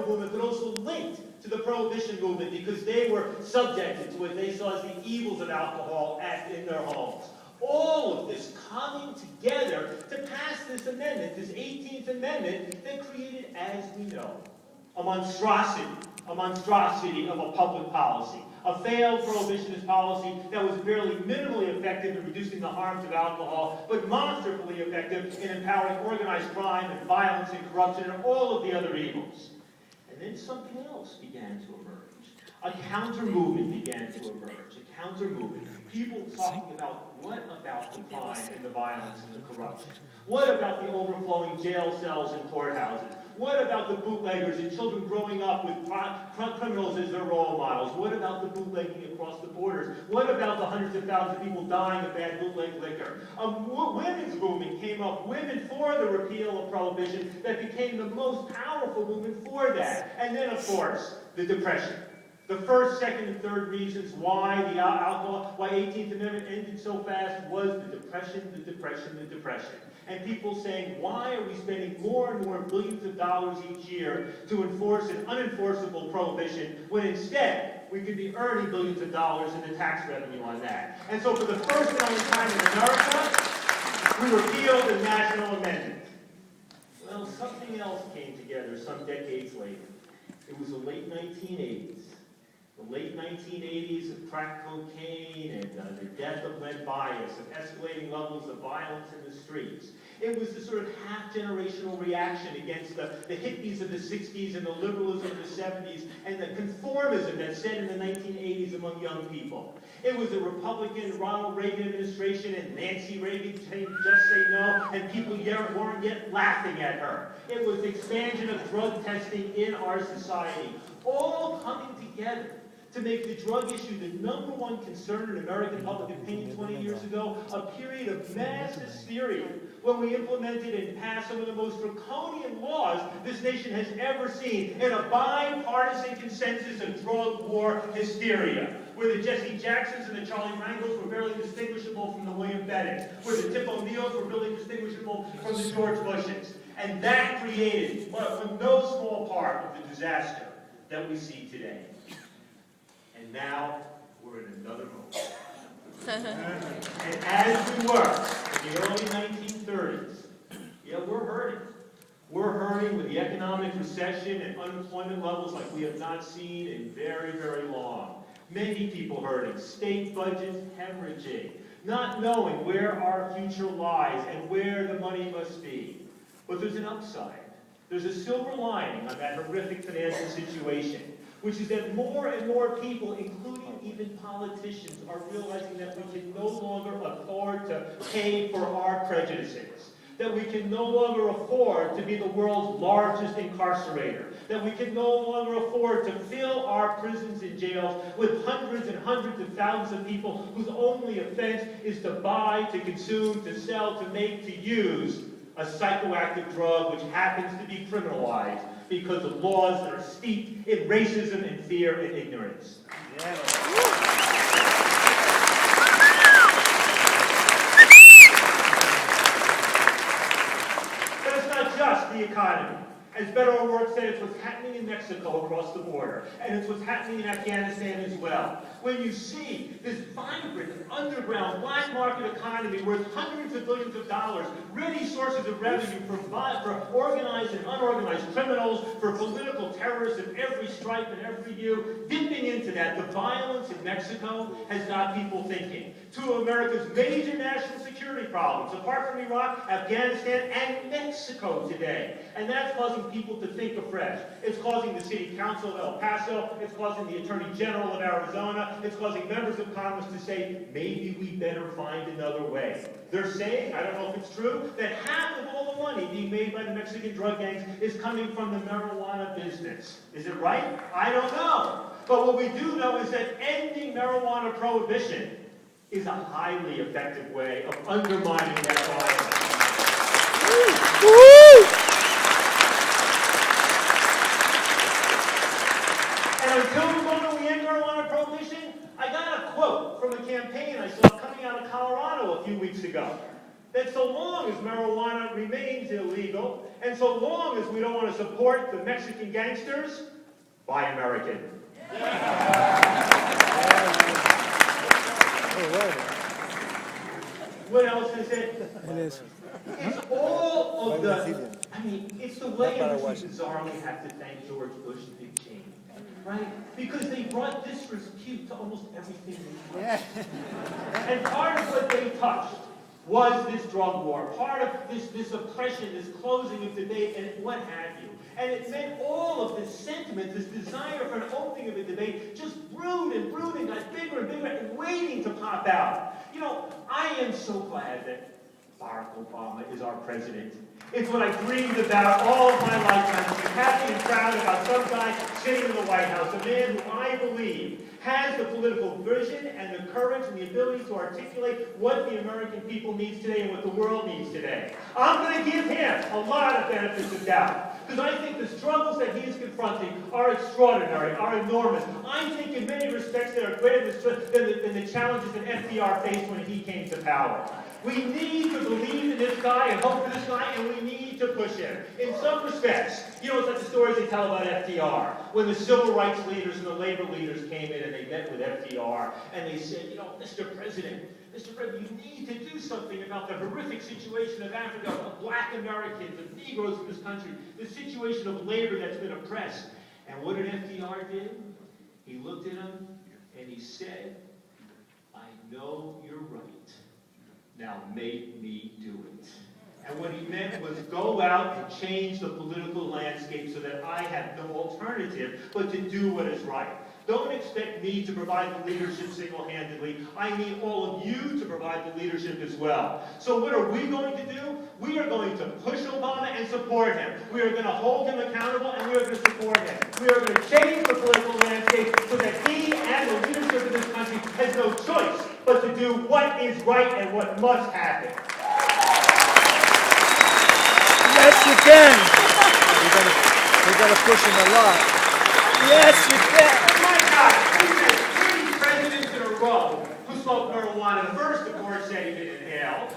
conservative movement, but also linked to the prohibition movement because they were subjected to what they saw as the evils of alcohol in their homes. All of this coming together to pass this amendment, this 18th Amendment, that created, as we know, a monstrosity of a public policy. A failed prohibitionist policy that was barely minimally effective in reducing the harms of alcohol, but monstrously effective in empowering organized crime and violence and corruption and all of the other evils. And then something else began to emerge. A counter-movement began to emerge. A counter-movement. People talking about what about the crime and the violence and the corruption? What about the overflowing jail cells and courthouses? What about the bootleggers and children growing up with criminals as their role models? What about the bootlegging across the borders? What about the hundreds of thousands of people dying of bad bootleg liquor? A women's movement came up, women for the repeal of prohibition, that became the most powerful movement for that. And then, of course, the Depression. The first, second, and third reasons why the 18th Amendment ended so fast was the Depression, the Depression, the Depression. And people saying, why are we spending more and more billions of dollars each year to enforce an unenforceable prohibition when instead we could be earning billions of dollars in the tax revenue on that? And so for the first and only time in America, we repealed the National Amendment. Well, something else came together some decades later. It was the late 1980s. The late 1980s of crack cocaine and the death of lead bias, of escalating levels of violence in the streets. It was the sort of half-generational reaction against the hippies of the 60s and the liberalism of the 70s and the conformism that set in the 1980s among young people. It was the Republican Ronald Reagan administration and Nancy Reagan saying, just say no, and people weren't yet laughing at her. It was the expansion of drug testing in our society, all coming together to make the drug issue the #1 concern in American public opinion 20 years ago, a period of mass hysteria when we implemented and passed some of the most draconian laws this nation has ever seen in a bipartisan consensus of drug war hysteria, where the Jesse Jacksons and the Charlie Rangels were barely distinguishable from the William Bennett's, where the Tip O'Neills were barely distinguishable from the George Bushes. And that created, with no small part of the disaster that we see today. And now, we're in another moment. And as we were in the early 1930s, yeah, we're hurting. We're hurting with the economic recession and unemployment levels like we have not seen in very, very long. Many people hurting, state budgets hemorrhaging, not knowing where our future lies and where the money must be. But there's an upside. There's a silver lining on that horrific financial situation, which is that more and more people, including even politicians, are realizing that we can no longer afford to pay for our prejudices, that we can no longer afford to be the world's largest incarcerator, that we can no longer afford to fill our prisons and jails with hundreds and hundreds of thousands of people whose only offense is to buy, to consume, to sell, to make, to use a psychoactive drug which happens to be criminalized because of laws that are steeped in racism and fear and ignorance. Yeah. But it's not just the economy. As Beto O'Rourke said, it's what's happening in Mexico across the border, and it's what's happening in Afghanistan as well. When you see this vibrant, underground, black market economy worth hundreds of billions of dollars, ready sources of revenue for organized and unorganized criminals, for political terrorists of every stripe and every hue, dipping into that, the violence in Mexico has got people thinking. Two of America's major national security problems, apart from Iraq, Afghanistan, and Mexico today. And that's causing people to think afresh. It's causing the City Council of El Paso, it's causing the Attorney General of Arizona, it's causing members of Congress to say, maybe we better find another way. They're saying, I don't know if it's true, that half of all the money being made by the Mexican drug gangs is coming from the marijuana business. Is it right? I don't know. But what we do know is that ending marijuana prohibition is a highly effective way of undermining that violence. And until the moment we end marijuana prohibition, I got a quote from a campaign I saw coming out of Colorado a few weeks ago. that so long as marijuana remains illegal, and so long as we don't want to support the Mexican gangsters, buy American. What else is it? It's all of the, it's the way in which we bizarrely have to thank George Bush and Dick Cheney, right? Because they brought disrepute to almost everything they touched. And part of what they touched was this drug war, part of this oppression, this closing of debate, and what have you. And it meant all of this sentiment, this desire for an opening of a debate, just brewed and brewed and got bigger and bigger and waiting to pop out. You know, I am so glad that Barack Obama is our president. It's what I dreamed about all of my lifetime, to be happy and proud about some guy sitting in the White House, a man who I believe has the political vision and the courage and the ability to articulate what the American people needs today and what the world needs today. I'm going to give him a lot of benefits of doubt, because I think the struggles that he is confronting are extraordinary, are enormous. I think in many respects they are greater than the challenges that FDR faced when he came to power. We need to believe in this guy and hope for this guy, and we need to push him. In some respects, you know, it's like the stories they tell about FDR, when the civil rights leaders and the labor leaders came in and they met with FDR, and they said, you know, Mr. President, you need to do something about the horrific situation of Africa, of black Americans, of Negroes in this country, the situation of labor that's been oppressed. And what did FDR do? He looked at him and he said, I know you're right. Now make me do it. And what he meant was go out and change the political landscape so that I have no alternative but to do what is right. Don't expect me to provide the leadership single-handedly. I need all of you to provide the leadership as well. So what are we going to do? We are going to push Obama and support him. We are going to hold him accountable and we are going to support him. We are going to change the political landscape so that he and the leadership of this country has no choice but to do what is right and what must happen. Yes, you can. We're gonna push him a lot. Yes, you can. My God, we've had 3 presidents in a row who smoked marijuana. The first, of course, said he didn't inhale.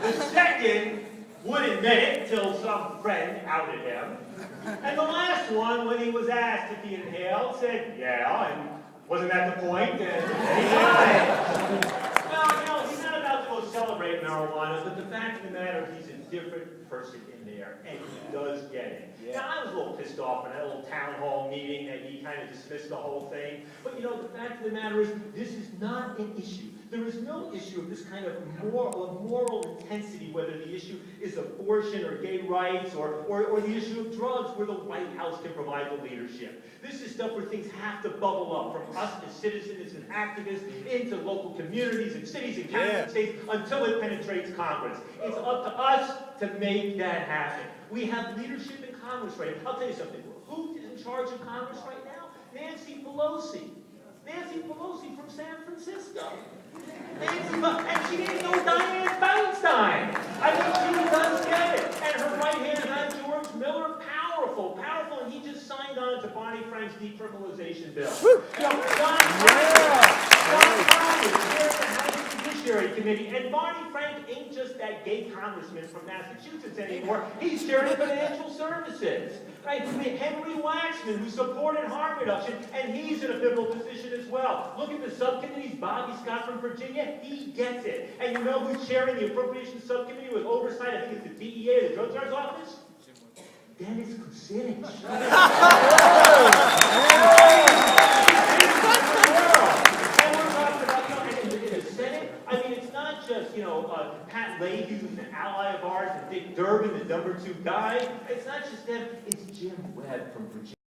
The second wouldn't admit it till some friend outed him. And the last one, when he was asked if he inhaled, said, yeah, and wasn't that the point? And he lied. Well, you know, he's not about to go celebrate marijuana, but the fact of the matter, he's a different person in there, and he does get it. Yeah. Now, I was a little pissed off in that little town hall meeting that he kind of dismissed the whole thing. But, you know, the fact of the matter is, this is not an issue. There is no issue of this kind of moral intensity, whether the issue is abortion or gay rights or the issue of drugs, where the White House can provide the leadership. This is stuff where things have to bubble up from us as citizens and activists into local communities and cities and counties and states until it penetrates Congress. It's up to us to make that happen. We have leadership in Congress right now. I'll tell you something. Who is in charge of Congress right now? Nancy Pelosi. Nancy Pelosi from San Francisco. And she didn't know Dianne Feinstein. I mean, she does get it. And her right-hand man, George Miller, powerful, and he just signed on to Bonnie Frank's decriminalization bill. You know, John Brown is chair of the House Judiciary Committee, and Bonnie Frank ain't just that gay congressman from Massachusetts anymore. He's chairing financial services. Right? Henry Waxman, who supported harm reduction, and he's in a pivotal position as well. Look at the subcommittees. Bobby Scott from Virginia, he gets it. And you know who's chairing the Appropriations Subcommittee with oversight? I think it's the DEA, the Drug Czar's office? Dennis Kucinich. Pat Leahy, who's an ally of ours, and Dick Durbin, the #2 guy. It's not just them, it's Jim Webb from Virginia.